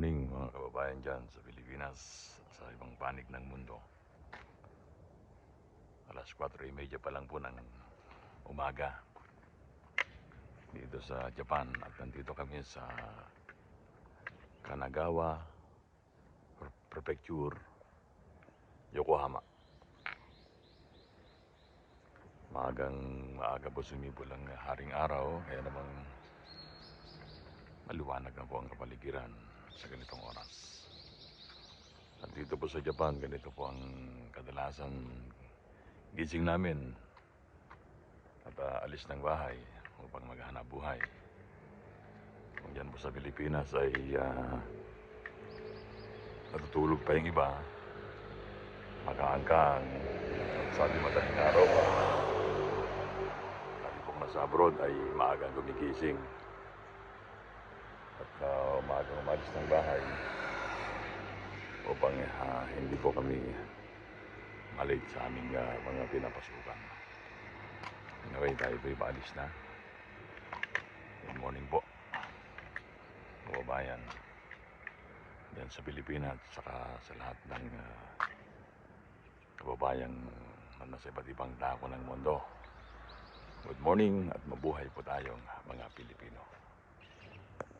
morning mga kababayan dyan sa Pilipinas at sa ibang panig ng mundo. Alas 4:30 pa lang po ng umaga dito sa Japan at nandito kami sa Kanagawa Prefecture, Yokohama. Maaga po sumibol ang haring araw, kaya namang maliwanag na po ang kapaligiran sa ganitong oras. At dito po sa Japan, ganito po ang kadalasan gising namin at alis ng bahay upang maghanap buhay. Kung dyan po sa Pilipinas ay natutulog pa yung iba, makaangkang at sabi madaling araw pa. Sabi pong nasa abroad ay maagang gumigising at umagang umalis ng bahay upang hindi po kami malate sa aming mga pinapasukan. Anyway, tayo po'y paalis na. Good morning po, kababayan dyan sa Pilipinas at saka sa lahat ng kababayang nasa iba't ibang dako ng mundo. Good morning at mabuhay po tayong mga Pilipino.